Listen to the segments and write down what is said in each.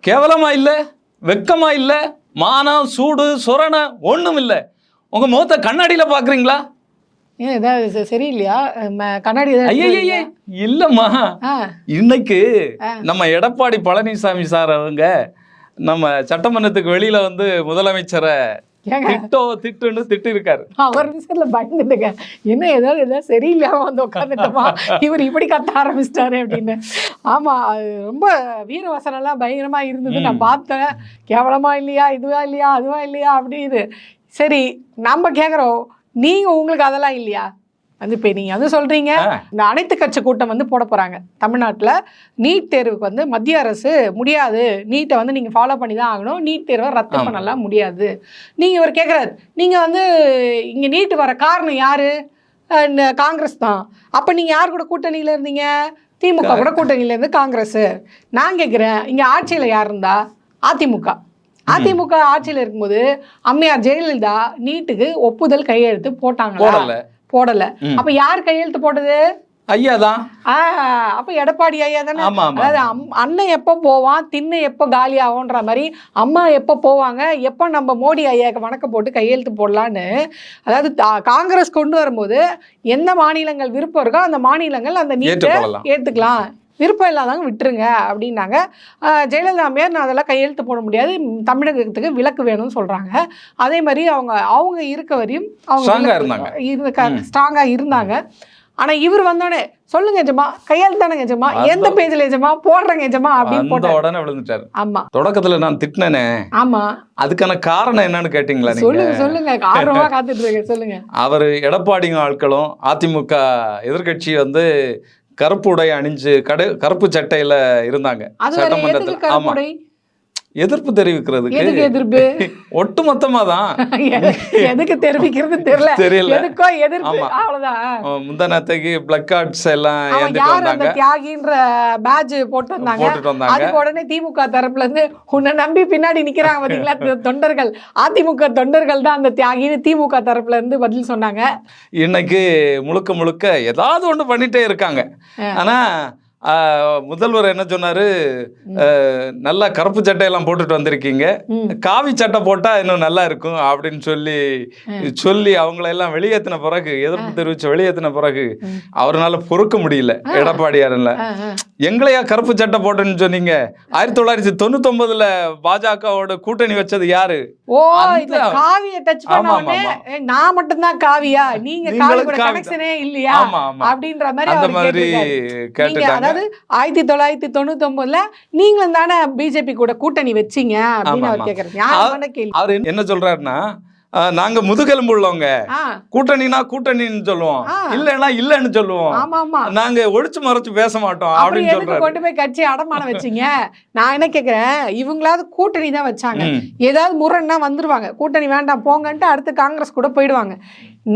கேவலமா இல்ல, வெக்கமா இல்ல, மானம் சூடு சொரண ஒண்ணும் இல்ல. உங்க முகத்தை கண்ணாடியில பாக்குறீங்களா? ஏன் ஏதாவது சரியில்லையா? கண்ணாடி ஐயே இல்லம்மா. இன்னைக்கு நம்ம எடப்பாடி பழனிசாமி சார் அவங்க நம்ம சட்டமன்றத்துக்கு வெளியில வந்து முதலமைச்சரை திட்டுன்னு திட்டு இருக்காரு. அவர் நிமிஷத்துல பயந்துட்டுங்க, என்ன ஏதாவது சரியில்லாம வந்து உட்காந்துட்டோமா, இவர் இப்படி கத்த ஆரம்பிச்சிட்டாரு அப்படின்னு. ஆமா, ரொம்ப வீரவசனம் எல்லாம் பயங்கரமா இருந்தது, நான் பார்த்தேன். கேவலமா இல்லையா, இதுவா இல்லையா, அதுவா இல்லையா அப்படின்னு. சரி, நம்ம கேக்குறோம், நீங்க உங்களுக்கு அதெல்லாம் இல்லையா? வந்து இப்போ நீங்கள் வந்து சொல்கிறீங்க, இந்த அனைத்து கட்சி கூட்டம் வந்து போட போகிறாங்க தமிழ்நாட்டில். நீட் தேர்வுக்கு வந்து மத்திய அரசு முடியாது, நீட்டை வந்து நீங்கள் ஃபாலோ பண்ணி தான் ஆகணும், நீட் தேர்வை ரத்து பண்ணலாம் முடியாது. நீங்கள் இவர் கேட்குறாரு, நீங்கள் வந்து இங்கே நீட்டு வர காரணம் யார்? காங்கிரஸ் தான். அப்போ நீங்கள் யார் கூட கூட்டணியில் இருந்தீங்க? திமுக கூட கூட்டணியில் இருந்து காங்கிரஸ். நான் கேட்குறேன், இங்கே ஆட்சியில் யார் இருந்தா? அதிமுக. அதிமுக ஆட்சியில் இருக்கும்போது அம்மையார் ஜெயலலிதா நீட்டுக்கு ஒப்புதல் கையெழுத்து போட்டாங்களா? போடல. அப்ப யார் கையெழுத்து போட்டது? ஐயா தான். அப்ப எடப்பாடி ஐயா தானே. அதாவது அண்ணன் எப்ப போவான், திண்ணை எப்ப காலி ஆகும்ன்ற மாதிரி அம்மா எப்ப போவாங்க, எப்ப நம்ம மோடி ஐயாக்கு வணக்கம் போட்டு கையெழுத்து போடலான்னு. அதாவது காங்கிரஸ் கொண்டு வரும்போது எந்த மாநிலங்கள் விருப்பம் இருக்கோ அந்த மாநிலங்கள் அந்த நீட்டை ஏத்துக்கலாம், விருப்பம் இல்லாதவங்க விட்டுருங்க அப்படின்னாங்க. ஜெயலலிதா அம்மையார் நான் அதெல்லாம் கையெழுத்து போட முடியாது, தமிழகத்துக்கு விலக்கு வேணும்னு சொல்கிறாங்க. அதே மாதிரி அவங்க இருக்க வரையும் அவங்க ஸ்ட்ராங்காக இருந்தாங்க. ஆனால் இவர் வந்தோடனே சொல்லுங்க எஜமா, கையெழுத்து தானே எஜமா, எந்த பேஜில் எஜமா போடுறேங்க எஜமா அப்படின்னு போட்ட உடனே விழுந்துட்டாரு. ஆமா, தொடக்கத்துல நான் திட்டினேனே. ஆமா, அதுக்கான காரணம் என்னன்னு கேட்டீங்களா? சொல்லுங்க ஆர்வமா காத்துட்டு இருக்கேன், சொல்லுங்க. அவர் எடப்பாடிங்க ஆட்களும் அதிமுக எதிர்கட்சி வந்து கருப்பு உடை அணிஞ்சு கருப்பு சட்டையில இருந்தாங்க சட்டமன்றத்தில். ஆமா, எதிர்ப்பு தெரிவிக்கிறதுக்கு. எதிர்ப்பு ஒட்டுமொத்தமா தான். எதுக்கு தெரிவிக்கிறது தெரியல. முந்தனத்துக்கு பிளக் கார்ட்ஸ் எல்லாம் ஏந்திட்டு வந்தாங்க, தியாகின்ற பேட்ஜ் போட்டு வந்தாங்க. அதுக்கு உடனே திமுக தரப்புல இருந்து உன்னை நம்பி பின்னாடி நிக்கிறாங்க பாத்தீங்களா தொண்டர்கள், அதிமுக தொண்டர்கள் தான் அந்த தியாகின்னு திமுக தரப்புல இருந்து பதில் சொன்னாங்க. இன்னைக்கு முழுக்க ஏதாவது ஒண்ணு பண்ணிட்டே இருக்காங்க. ஆனா முதல்வர் என்ன சொன்னாரு, நல்லா கருப்பு சட்டையெல்லாம் போட்டுட்டு வந்திருக்கீங்க, காவி சட்டை போட்டா இன்னும் நல்லா இருக்கும் அப்படின்னு சொல்லி அவங்களெல்லாம் வெளியேற்றின பிறகு, எதிர்ப்பு தெரிவிச்சு வெளியேற்றின பிறகு அவரால் பொறுக்க முடியல எடப்பாடியாரில். எங்களையா கருப்பு சட்டை போட்டுன்னு சொன்னீங்க? 1999 பாஜகவோட கூட்டணி வச்சது யாரு? நான் மட்டும்தான் காவியா, நீங்க கனெக்ஷனே இல்லையா அப்படின்ற மாதிரி கேட்டாங்க. 1999 நீங்களும் தானே பிஜேபி கூட கூட்டணி வச்சீங்க அப்படின்னு அவர் கேக்குறாரு. அவர் என்ன சொல்றாருன்னா, நாங்க முதுகெலும்பு உள்ளவங்க, கூட்டணினா கூட்டணின்னு சொல்லுவோம், இல்லன்னா இல்லன்னு சொல்லுவோம், நாங்க ஒழிச்சு மறைச்சு பேச மாட்டோம் அப்படின்னு சொல்றாரு. கொண்டு போய் கட்சி அடமானம் வச்சீங்க. நான் என்ன கேக்குறேன், இவங்களாவது கூட்டணி தான் வச்சாங்க, ஏதாவது முரண்னா வந்துருவாங்க, கூட்டணி வேண்டாம் போங்கன்ட்டு அடுத்து காங்கிரஸ் கூட போயிடுவாங்க.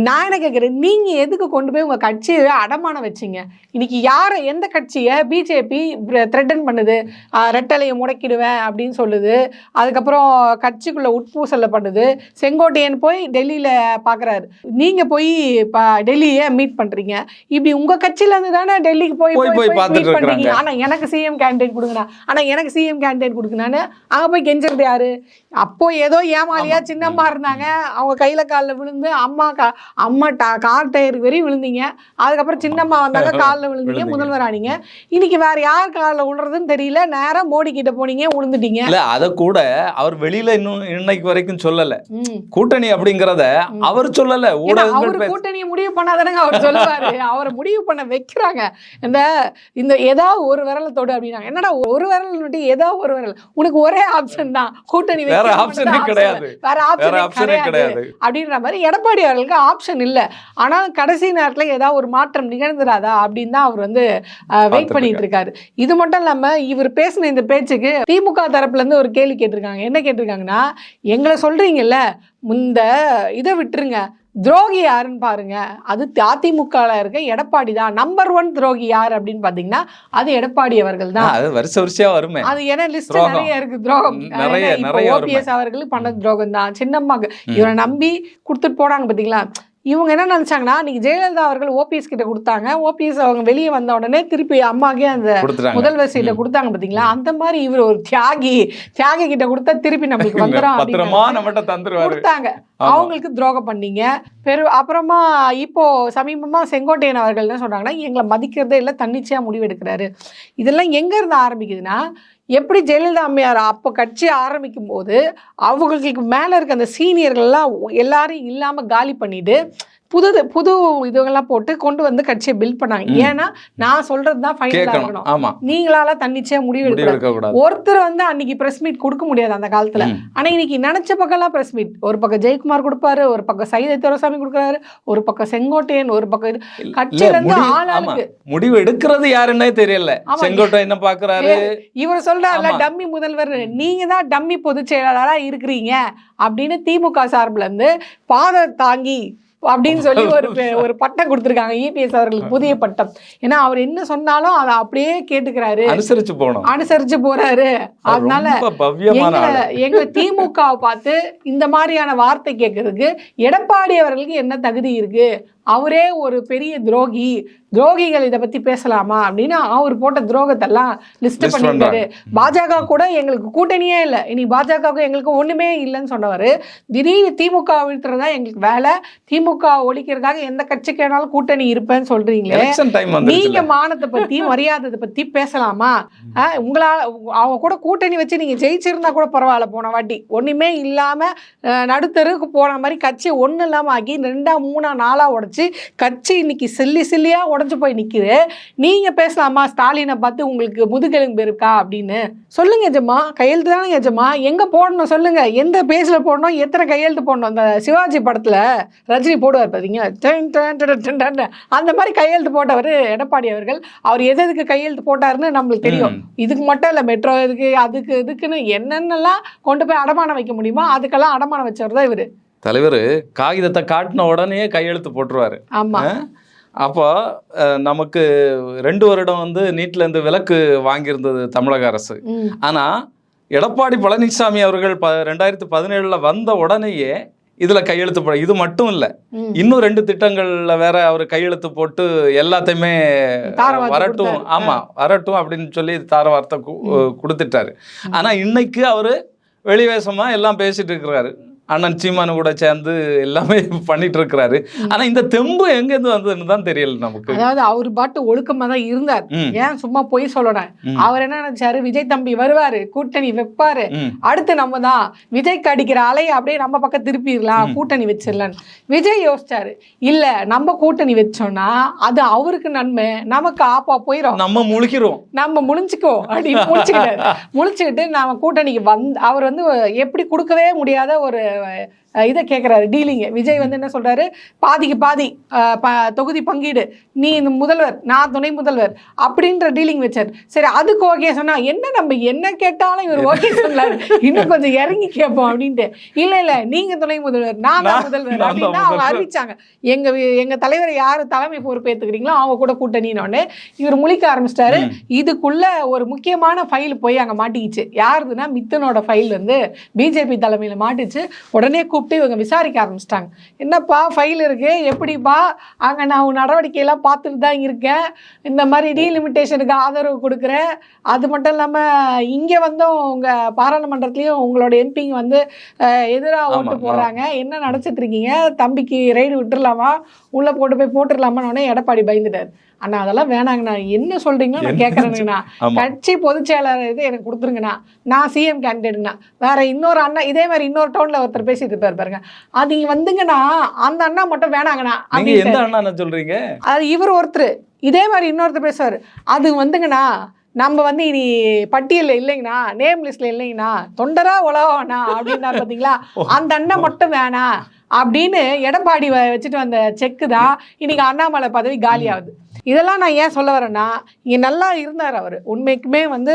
நான் என்ன கேட்குறேன், நீங்கள் எதுக்கு கொண்டு போய் உங்கள் கட்சியை அடமானம் வச்சிங்க? இன்னைக்கு யாரை, எந்த கட்சியை பிஜேபி த்ரெட்டன் பண்ணுது? ரெட்டலையை முடக்கிடுவேன் அப்படின்னு சொல்லுது, அதுக்கப்புறம் கட்சிக்குள்ளே உட்பூசலை பண்ணுது. செங்கோட்டையன் போய் டெல்லியில் பார்க்குறாரு, நீங்கள் போய் டெல்லியை மீட் பண்ணுறீங்க. இப்படி உங்கள் கட்சியிலேருந்து தானே டெல்லிக்கு போய் மீட் பண்ணுறீங்க. ஆனால் எனக்கு சிஎம் கேண்டிடேட் கொடுங்கண்ணா, ஆனால் எனக்கு சிஎம் கேண்டிடேட் கொடுங்கண்ணான்னு அங்கே போய் கெஞ்சிருது யாரு? அப்போ ஏதோ ஏமாலியா சின்னம்மா இருந்தாங்க, அவங்க கையில் காலில் விழுந்து அம்மா கார் டயர் வரையும் விழுந்தீங்க. அதுக்கப்புறம் சின்னம்மா வந்தாங்க, காலில் விழுந்தீங்க, முதல்வர் ஆனீங்க. இன்னைக்கு வேற யார் காலில் விழுறதுன்னு தெரியல, நேரம் மோடி கிட்ட போனீங்க, விழுந்துட்டீங்க. இல்ல, அத கூட அவர் வெளியில இன்னும் இன்னைக்கு வரைக்கும் சொல்லல. கூட்டணி அப்படிங்கறத அவர் சொல்லல. அவர் கூட்டணியை முடிவு பண்ணாதானங்க அவர் சொல்லுவாரு. அவரை முடிவு பண்ண வைக்கிறாங்க. இந்த ஏதாவது ஒரு விரலை தொடு அப்படின்னாங்க. என்னடா ஒரு விரல் நட்டு ஏதாவது ஒரு விரல், உனக்கு ஒரே ஆப்ஷன் தான் கூட்டணி, வேற ஆப்ஷன் கிடையாது, வேற ஆப்ஷன் கிடையாது அப்படின்ற மாதிரி எடப்பாடி அவர்களுக்கு ஆப்ஷன் இல்லை. ஆனால் கடைசி நேரத்தில் ஏதாவது ஒரு மாற்றம் நிகழ்ந்துடாதா அப்படின்னு தான் அவர் வந்து வெயிட் பண்ணிட்டு இருக்காரு. இது மட்டும் இல்லாமல் இவர் பேசின இந்த பேச்சுக்கு திமுக தரப்புல இருந்து ஒரு கேள்வி கேட்டிருக்காங்க. என்ன கேட்டிருக்காங்கன்னா, எங்களை சொல்றீங்கல்ல, இந்த இதை விட்டுருங்க, துரோகி யாருன்னு பாருங்க, அது அதிமுக இருக்க எடப்பாடி தான். நம்பர் 1 துரோகி யார் அப்படின்னு பாத்தீங்கன்னா அது எடப்பாடி அவர்கள் தான். வரிசையா வருமே, அது ஏன்னா லிஸ்ட் நிறைய இருக்கு. துரோகம் ஓபிஎஸ் அவர்களுக்கு பண்ண துரோகம் தான். சின்னம்மாக்கு இவரை நம்பி கொடுத்துட்டு போனாங்க பாத்தீங்களா, இவங்க என்ன நினைச்சாங்கன்னா இன்னைக்கு ஜெயலலிதா அவர்கள் ஓபிஎஸ் கிட்ட கொடுத்தாங்க, ஓபிஎஸ் அவங்க வெளியே வந்த உடனே திருப்பி அம்மாக்கே அந்த முதல்வர் சீட்டை கொடுத்தாங்க பாத்தீங்களா, அந்த மாதிரி இவர் ஒரு தியாகி கிட்ட கொடுத்தா திருப்பி நம்மளுக்கு வந்துடும் கொடுத்தாங்க. அவங்களுக்கு துரோகம் பண்ணீங்க. அப்புறமா இப்போ சமீபமா செங்கோட்டையன் அவர்கள் என்ன சொல்றாங்கன்னா, எங்களை மதிக்கிறதே இல்லை, தன்னிச்சையா முடிவெடுக்கிறாரு. இதெல்லாம் எங்க இருந்து ஆரம்பிக்குதுன்னா, எப்படி ஜெயலலிதா அம்மையார் அப்போ கட்சி ஆரம்பிக்கும் போது அவங்களுக்கு மேலே இருக்க அந்த சீனியர்கள்லாம் எல்லாரும் இல்லாமல் காலி பண்ணிட்டு புது இதுவெல்லாம் போட்டு கொண்டு வந்து கட்சியை பில்ட் பண்ணாங்க. ஏன்னா நான் சொல்றது தான் ஃபைனலா இருக்கணும், நீங்களால தன்னிச்சையா முடிவு எடுக்க ஒருத்தர் வந்து அன்னைக்கு பிரஸ் மீட் கொடுக்க முடியாது அந்த காலத்துல. ஆனா இன்னைக்கு நினைச்ச பக்கம்லாம் பிரஸ் மீட், ஒரு பக்கம் ஜெயக்குமார் கொடுப்பாரு, ஒரு பக்கம் சைதை துரைசாமி கொடுக்குறாரு, ஒரு பக்கம் செங்கோட்டையன், ஒரு பக்கம் கட்சியில இருந்து ஆளாளுக்கு முடிவு எடுக்கிறது யாருன்னே தெரியல. செங்கோட்டையன் பாக்குறாரு, இவர் சொல்றாருல டம்மி முதல்வர், நீங்க தான் டம்மி பொதுச் செயலாளரா இருக்கிறீங்க அப்படின்னு திமுக சார்பில் இருந்து பாத தாங்கி அப்படின்னு சொல்லி ஒரு பட்டம் கொடுத்துருக்காங்க இபிஎஸ் அவர்களுக்கு, புதிய பட்டம். ஏன்னா அவர் என்ன சொன்னாலும் அதை அப்படியே கேட்டுக்கிறாரு, அனுசரிச்சு போறாரு. அதனால எங்க திமுகவை பார்த்து இந்த மாதிரியான வார்த்தை கேட்கறதுக்கு எடப்பாடி அவர்களுக்கு என்ன தகுதி இருக்கு? அவரே ஒரு பெரிய துரோகிகள் இதை பத்தி பேசலாமா அப்படின்னு அவர் போட்ட துரோகத்தெல்லாம் லிஸ்ட் பண்ணிருக்காரு. பாஜக கூட எங்களுக்கு கூட்டணியே இல்லை, இனி பாஜகவுக்கு எங்களுக்கு ஒண்ணுமே இல்லைன்னு சொன்னவர் திடீர்னு திமுக வீழ்த்துறதா எங்களுக்கு வேலை, திமுக ஒழிக்கிறதுக்காக எந்த கட்சிக்கு வேணாலும் கூட்டணி இருப்பேன்னு சொல்றீங்களே, நீங்க மானத்தை பத்தி மரியாதை பத்தி பேசலாமா? உங்களால அவங்க கூட கூட்டணி வச்சு நீங்க ஜெயிச்சிருந்தா கூட பரவாயில்ல, போன வாட்டி ஒண்ணுமே இல்லாம நடுத்தருக்கு போன மாதிரி கட்சி ஒண்ணு இல்லாம ஆக்கி 2 3 4 உடைச்சு கட்சி இன்னைக்கு சில்லியா உடஞ்சு போய் நிக்குது. நீங்க பேசலாமா ஸ்டாலினை பார்த்து உங்களுக்கு முதுகெலும்பு இருக்கா அப்படின்னு? சொல்லுங்க எஜமா, கையெழுத்து தானே எஜமா, எங்க போடணும் சொல்லுங்க, எந்த பேஜ்ல போடணும், எத்தனை கையெழுத்து போடணும்? அந்த சிவாஜி படத்துல ரஜினி போடுவார் பாத்தீங்க, அந்த மாதிரி கையெழுத்து போட்டவர் எடப்பாடி அவர்கள். அவர் எதுக்கு கையெழுத்து போட்டாருன்னு நம்மளுக்கு தெரியும். இதுக்கு மட்டும் இல்ல, மெட்ரோ இதுக்குன்னு என்னென்னலாம் கொண்டு போய் அடமானம் வைக்க முடியுமோ அதுக்கெல்லாம் அடமானம் வச்சவர் தான் இவரு. தலைவர் காகிதத்தை காட்டின உடனே கையெழுத்து போட்டுருவாரு. ஆமா. அப்போ நமக்கு 2 வருடம் வந்து நீட்ல இருந்து விலக்கு வாங்கியிருந்தது தமிழக அரசு. ஆனா எடப்பாடி பழனிசாமி அவர்கள் 2017 வந்த உடனேயே இதுல கையெழுத்து போட, இது மட்டும் இல்ல, இன்னும் 2 திட்டங்கள்ல வேற அவர் கையெழுத்து போட்டு எல்லாத்தையுமே வரட்டும் அப்படின்னு சொல்லி தார வார்த்தை கொடுத்துட்டாரு. ஆனா இன்னைக்கு அவரு வெளிவேசமா எல்லாம் பேசிட்டு இருக்கிறாரு, அண்ணன் சீமானு கூட சேர்ந்து எல்லாமே பண்ணிட்டு இருக்கிறாரு. ஆனா இந்த தெம்பு எங்க இருந்து வந்ததுன்னு தான் தெரியல நமக்கு. அதாவது அவரு பாட்டு ஒழுக்கமா தான் இருந்தார், ஏன் சும்மா போய் சொல்லணும். அவர் என்ன நினைச்சாரு, விஜய் தம்பி வருவாரு, கூட்டணி வைப்பாரு, அடுத்து நம்ம தான் விஜய்க்கு அடிக்கிற அலையை அப்படியே நம்ம பக்கம் திருப்பிடலாம், கூட்டணி வச்சிடலாம். விஜய் யோசிச்சாரு, இல்ல நம்ம கூட்டணி வச்சோம்னா அது அவருக்கு நன்மை, நமக்கு ஆப்பா போயிடும், நம்ம முழிச்சுக்கோ அப்படின்னு முழிச்சுக்கிட்டு நாம கூட்டணிக்கு அவர் வந்து எப்படி கொடுக்கவே முடியாத ஒரு இதை கேட்குறாரு, டீலிங்க. விஜய் வந்து என்ன சொல்றாரு, பாதிக்கு பாதி தொகுதி பங்கீடு, நீ இந்த முதல்வர், நான் துணை முதல்வர் அப்படின்ற டீலிங் வச்சார். சரி, அதுக்கு ஓகே சொன்னா என்ன, நம்ம என்ன கேட்டாலும் இவர் ஓகே சொல்லாரு, இன்னும் கொஞ்சம் இறங்கி கேட்போம் அப்படின்ட்டு. இல்ல நீங்க துணை முதல்வர், நான் முதல்வர் அப்படின்னு அவங்க அறிவிச்சாங்க. எங்க தலைவர் யாரு தலைமை பொறுப்பேற்றுக்கிறீங்களோ அவங்க கூட கூட்டணின்னு இவர் முழிக்க ஆரம்பிச்சிட்டாரு. இதுக்குள்ள ஒரு முக்கியமான ஃபைல் போய் அங்க மாட்டிக்கிச்சு. யாருதுன்னா மித்தனோட ஃபைல் வந்து பிஜேபி தலைமையில மாட்டிச்சு. உடனே கூப்பிட்டு இவங்க விசாரிக்க ஆரம்பிச்சிட்டாங்க. என்னப்பா ஃபைல் இருக்கு, எப்படிப்பா அங்கே நான் நடவடிக்கையெல்லாம் பார்த்துட்டு தான் இருக்கேன், இந்த மாதிரி டீலிமிட்டேஷனுக்கு ஆதரவு கொடுக்குறேன், அது மட்டும் இல்லாமல் இங்கே வந்து உங்கள் பாராளுமன்றத்துலேயும் உங்களோட எம்பிங்க வந்து எதிராக ஓட்டு போடுறாங்க, என்ன நடச்சிட்டு இருக்கீங்க, தம்பிக்கு ரைடு விட்டுடலாமா, உள்ளே போட்டுடலாமான்னு எடப்பாடி பயந்துட்டார். அண்ணா அதெல்லாம் வேணாங்கண்ணா, என்ன சொல்றீங்களோ நான் கேட்கறேங்கண்ணா, கட்சி பொதுச் செயலாளர் இது எனக்கு கொடுத்துருங்கண்ணா, நான் சிஎம் கேண்டிடேட்ண்ணா. வேற இன்னொரு அண்ணா இதே மாதிரி இன்னொரு டவுன்ல ஒருத்தர் பேசிட்டு இருப்பாரு பாருங்க, அது வந்துங்கண்ணா, அந்த அண்ணா மட்டும் வேணாங்கண்ணா. சொல்றீங்க அது இவர் ஒருத்தர் இதே மாதிரி இன்னொருத்தர் பேசுவாரு, அது வந்துங்கண்ணா நம்ம வந்து இனி பட்டியலில் இல்லைங்கண்ணா, நேம் லிஸ்ட்ல இல்லைங்கண்ணா, தொண்டரா உலகம்ண்ணா அப்படின்னா பாத்தீங்களா, அந்த அண்ணன் மட்டும் வேணாம் அப்படின்னு எடப்பாடி வச்சுட்டு வந்த செக்கு தான் இன்னைக்கு அண்ணாமலை பதவி காலி ஆகுது. இதெல்லாம் நான் ஏன் சொல்ல வரேன்னா, இங்கே நல்லா இருந்தார் அவர், உண்மைக்குமே வந்து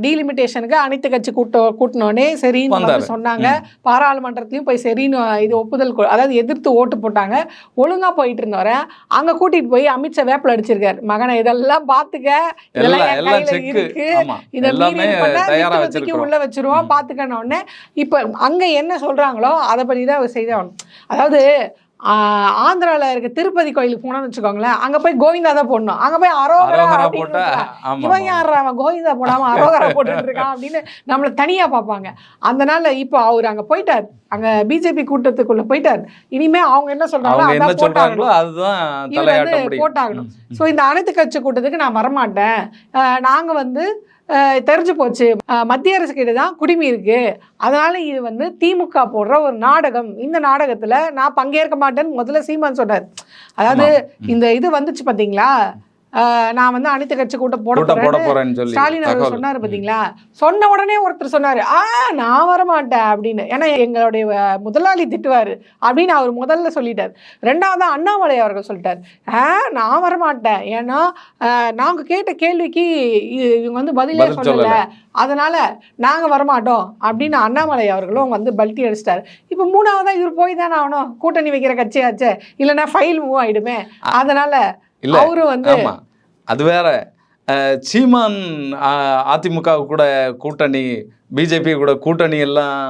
டீலிமிட்டேஷனுக்கு அனைத்து கட்சி கூட்டினோடனே சரின்னு சொன்னாங்க, பாராளுமன்றத்திலையும் போய் சரின்னு இது ஒப்புதல், அதாவது எதிர்த்து ஓட்டு போட்டாங்க, ஒழுங்கா போயிட்டு இருந்தவரை அங்க கூட்டிட்டு போய் அமித்ஷா வேப்பில் அடிச்சிருக்காரு, மகனை இதெல்லாம் பாத்துக்க, இதெல்லாம் என் கையில இருக்கு, இதை மீறி உள்ள வச்சிருவோம் பாத்துக்கன்னு. இப்ப அங்க என்ன சொல்றாங்களோ அதை பத்தி தான் அவர் செய்தான். அதாவது ஆந்திராவில் இருக்க திருப்பதி கோயிலுக்கு போனோம்னு வச்சுக்கோங்களேன், அங்கே போய் கோவிந்தா தான் போடணும், அங்கே போய் அரோகரா போட்டா இவன் யார் அவன் கோவிந்தா போடாமல் அரோகரா போட்டுட்டு இருக்கான் அப்படின்னு நம்மளை தனியாக பார்ப்பாங்க. அதனால இப்போ அவர் அங்கே போயிட்டார், அங்கே பிஜேபி கூட்டத்துக்குள்ள போயிட்டார். இனிமே அவங்க என்ன சொல்றாங்களோ அதுதான் போட்டாகணும். ஸோ இந்த அனைத்து கட்சி கூட்டத்துக்கு நான் வரமாட்டேன், நாங்கள் வந்து தெரிஞ்சு போச்சு மத்திய அரசு கிட்ட தான் குடிமை இருக்கு, அதனால இது வந்து திமுக போடுற ஒரு நாடகம், இந்த நாடகத்துல நான் பங்கேற்க மாட்டேன்னு முதல்ல சீமான் சொன்னார். அதாவது இந்த இது வந்துச்சு பாத்தீங்களா, நான் வந்து அனைத்து கட்சி கூட்டம் போட போறேன்னு ஸ்டாலின் அவர் சொன்னாரு பாத்தீங்களா, சொன்ன உடனே ஒருத்தர் சொன்னாரு நான் வரமாட்டேன் அப்படின்னு, ஏன்னா எங்களுடைய முதலாளி திட்டுவாரு அப்படின்னு அவர் முதல்ல சொல்லிட்டார். ரெண்டாவது அண்ணாமலை அவர்கள் சொல்லிட்டார் நான் வரமாட்டேன், ஏன்னா நாங்க கேட்ட கேள்விக்கு இவங்க வந்து பதிலே சொல்லல, அதனால நாங்க வரமாட்டோம் அப்படின்னு அண்ணாமலை அவர்களும் வந்து பல்ட்டி அடிச்சிட்டாரு. இப்ப மூணாவதா இவர் போய் தானே ஆகணும், கூட்டணி வைக்கிற கட்சியாச்சே, இல்லைன்னா ஃபைல் மூவ் ஆயிடுமே, அதனால அவரு வந்து அது வேற. சீமான் அதிமுக கூட கூட்டணி, பிஜேபி கூட கூட்டணி எல்லாம்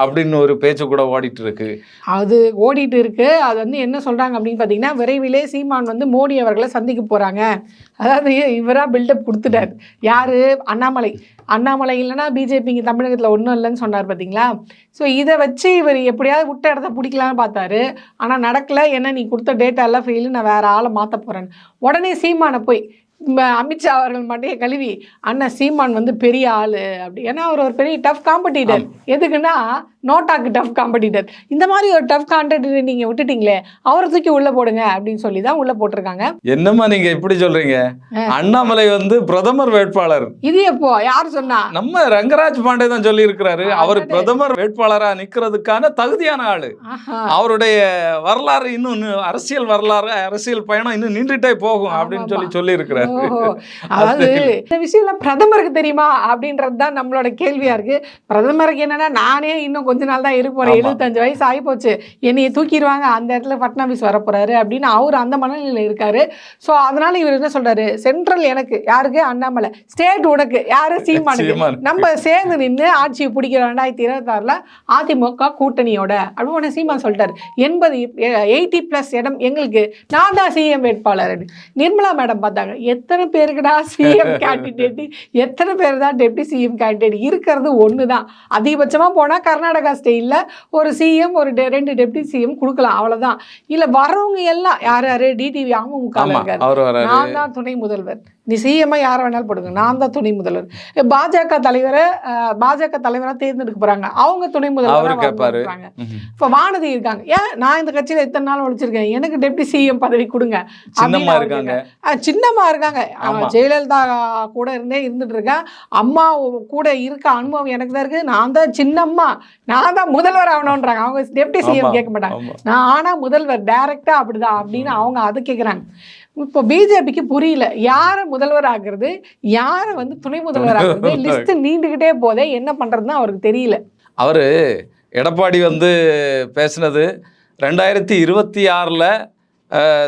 அப்படின்னு ஒரு பேச்சு கூட ஓடிட்டு இருக்கு. அது ஓடிட்டு இருக்கு. அது வந்து என்ன சொல்றாங்க அப்படின்னு பார்த்தீங்கன்னா, விரைவிலே சீமான் வந்து மோடி அவர்களை சந்திக்க போறாங்க. அதாவது இவரா பில்டப் கொடுத்துட்டார். யாரு? அண்ணாமலை இல்லைன்னா பிஜேபிங்க தமிழகத்தில் ஒன்றும் இல்லைன்னு சொன்னார் பார்த்தீங்களா. ஸோ இதை வச்சு இவர் எப்படியாவது விட்ட இடத்த பிடிக்கலான்னு பார்த்தாரு. ஆனால் நடக்கலை, ஏன்னா நீ கொடுத்த டேட்டா எல்லாம் ஃபெயிலு, நான் வேற ஆளை மாற்ற போறேன்னு உடனே சீமானை போய் அமித்ஷா அவர்கள் மண்டையை கழுவி அண்ணன் சீமான் வந்து பெரிய ஆளு அப்படி, ஏன்னா அவர் ஒரு பெரிய டஃப் காம்படிட்டர். எதுக்குன்னா நோட்டாக்கு டஃப் காம்படிட்டர். இந்த மாதிரி ஒரு டஃப் காம்படிட்டர் நீங்க விட்டுட்டீங்களே, அவரை தூக்கி உள்ள போடுங்க அப்படின்னு சொல்லி தான் உள்ள போட்டிருக்காங்க. என்னம்மா நீங்க இப்படி சொல்றீங்க? அண்ணாமலை வந்து பிரதமர் வேட்பாளர். இது எப்போ யார் சொன்னா? நம்ம ரங்கராஜ் பாண்டே தான் சொல்லி இருக்கிறாரு. அவர் பிரதமர் வேட்பாளரா நிக்கிறதுக்கான தகுதியான ஆளு. அவருடைய வரலாறு இன்னும் அரசியல் வரலாறு, அரசியல் பயணம் இன்னும் நின்றுட்டே போகும் அப்படின்னு சொல்லி இருக்கிறாரு. அதாவது இந்த விஷயம் பிரதமருக்கு தெரியுமா அப்படின்றது தான் நம்மளோட கேள்வியா இருக்கு. பிரதமருக்கு என்னன்னா, நானே இன்னும் கொஞ்ச நாள் தான் இருக்க போறேன், 75 வயசு ஆகி போச்சு, என்னைய தூக்கிடுவாங்க, அந்த இடத்துல பட்னாவிஸ் வரப்போறாரு அப்படின்னு அவர் அந்த மனநிலையில இருக்காரு. ஸோ அதனால இவர் என்ன சொல்றாரு, சென்ட்ரல் எனக்கு, யாருக்கு? அண்ணாமலை, ஸ்டேட் உனக்கு, யாரு? சீமானுக்கு. நம்ம சேர்ந்து நின்று ஆட்சியை பிடிக்கிற 2026 அதிமுக கூட்டணியோட அப்படின்னு சீமான் சொல்லிட்டாரு. 80+ இடம் எங்களுக்கு, நான் தான் சிஎம் வேட்பாளர். நிர்மலா மேடம் பார்த்தாங்க, எத்தனை பேருக்குடா சிஎம் கேண்டிடேட், எத்தனை பேர் தான் டெப்டி சிஎம் கேண்டிடேட், இருக்கிறது ஒன்று தான். அதிகபட்சமாக போனால் கர்நாடகா ஸ்டைலில் ஒரு சிஎம், ஒரு 2 டெப்டி சிஎம் கொடுக்கலாம், அவ்வளோதான். இல்லை வரவங்க எல்லாம் யார் யார்? டிடிவி அமமுக இருக்காரு, நான் தான் துணை முதல்வர், நீ சிஎம்ஐ யாரை வேணாலும் போடுங்க, நான் தான் துணை முதல்வர். பாஜக தலைவராக தேர்ந்தெடுக்க போறாங்க, அவங்க துணை முதல்வராக இருப்பாங்க. இப்போ வானதி இருக்காங்க, ஏன் நான் இந்த கட்சியில் எத்தனை நாள் ஒழிச்சிருக்கேன், எனக்கு டெப்டி சிஎம் பதவி கொடுங்க. சின்னம்மா இருக்காங்க, ஜெயலலிதா கூட இருந்துட்டு இருக்கேன், அம்மா கூட இருக்க அனுபவம் எனக்கு தான் இருக்கு, நான் தான் சின்னம்மா, நான் தான் முதல்வர் ஆகணும்ன்றாங்க. அவங்க டெப்டி சிஎம் கேட்க மாட்டாங்க, நான் ஆனா முதல்வர் டைரக்டா அப்படிதான் அப்படின்னு அவங்க அதை கேட்குறாங்க. இப்போ பிஜேபிக்கு புரியல, யாரை முதல்வர் ஆகுறது, யாரை வந்து துணை முதல்வர் ஆகுறது, லிஸ்ட் நீண்டுகிட்டே போதே என்ன பண்றதுன்னு அவருக்கு தெரியல. அவரு எடப்பாடி வந்து பேசினது 2026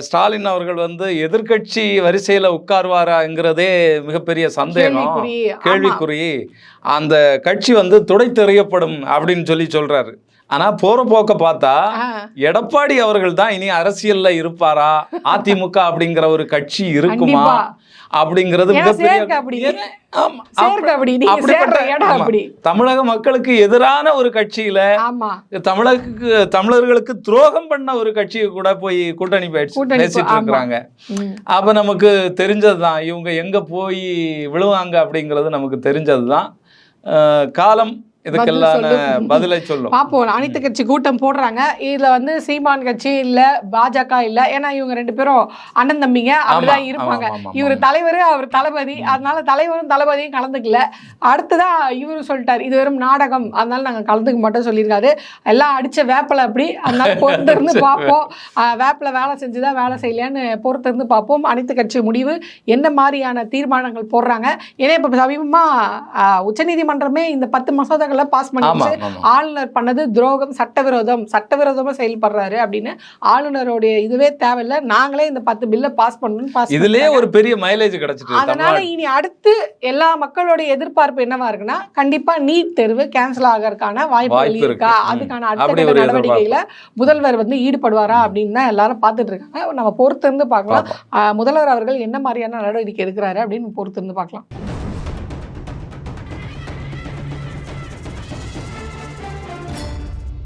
ஸ்டாலின் அவர்கள் வந்து எதிர்கட்சி வரிசையில் உட்கார்வாராங்கிறதே மிகப்பெரிய சந்தேகம், கேள்விக்குறி. அந்த கட்சி வந்து துடைத்தெறியப்படும் அப்படின்னு சொல்றாரு. ஆனா போற போக்க பார்த்தா எடப்பாடி அவர்கள் தான் இனி அரசியல்ல இருப்பாரா, அதிமுக அப்படிங்கிற ஒரு கட்சி இருக்குமா அப்படிங்கிறது தமிழக மக்களுக்கு எதிரான ஒரு கட்சியில தமிழர்களுக்கு துரோகம் பண்ண ஒரு கட்சியை கூட போய் கூட்டணி பேசிட்டு இருக்கிறாங்க. அப்ப நமக்கு தெரிஞ்சதுதான் இவங்க எங்க போய் விழுவாங்க அப்படிங்கிறது நமக்கு தெரிஞ்சதுதான். காலம் இதுக்கெல்லாம் பதிலை சொல்லும். பாப்போம். அனைத்து கட்சி கூட்டம் போடுறாங்க. இதுல வந்து சீமான் கட்சி இல்ல, பாஜக இல்ல, ஏன்னா இவங்க 2 பேரும் அண்ணன் தம்பிங்க, அப்படிதான் இருப்பாங்க. இவர் தலைவர், அவர் தளபதி, அதனால தலைவரும் தளபதியும் கலந்துக்கல. அடுத்ததான் இவரு சொல்லிட்டாரு, இது வெறும் நாடகம், அதனால நாங்க கலந்துக்க மாட்டோம் சொல்லியிருக்காரு. எல்லாம் அடிச்ச வேப்பலை அப்படி, அதனால பொறுத்து இருந்து பார்ப்போம். வேப்பில வேலை செஞ்சுதான் வேலை செய்யலையான்னு பொறுத்து இருந்து பார்ப்போம். அனைத்து கட்சி முடிவு என்ன மாதிரியான தீர்மானங்கள் போடுறாங்க. ஏன்னா இப்ப சமீபமா உச்சநீதிமன்றமே இந்த 10 மசோதாக்கள் சட்டங்களை பாஸ் பண்ணிச்சு. ஆளுநர் பண்ணது துரோகம், சட்டவிரோதமா செயல்படுறாரு அப்படின்னு ஆளுநருடைய இதுவே தேவையில்லை, நாங்களே இந்த 10 பில்லை பாஸ் பண்ணணும், பாஸ் இதுலயே ஒரு பெரிய மைலேஜ் கிடைச்சிட்டு. அதனால இனி அடுத்து எல்லா மக்களுடைய எதிர்பார்ப்பு என்னவா இருக்குன்னா, கண்டிப்பா நீட் தேர்வு கேன்சல் ஆகிறதுக்கான வாய்ப்புகள் இருக்கா, அதுக்கான அடுத்த நடவடிக்கையில முதல்வர் வந்து ஈடுபடுவாரா அப்படின்னு தான் எல்லாரும் பார்த்துட்டு இருக்காங்க. நம்ம பொறுத்திருந்து பார்க்கலாம் முதல்வர் அவர்கள் என்ன மாதிரியான நடவடிக்கை எடுக்கிறாரு அப்படின்னு பொறுத்திருந்து பார்க்கலாம்.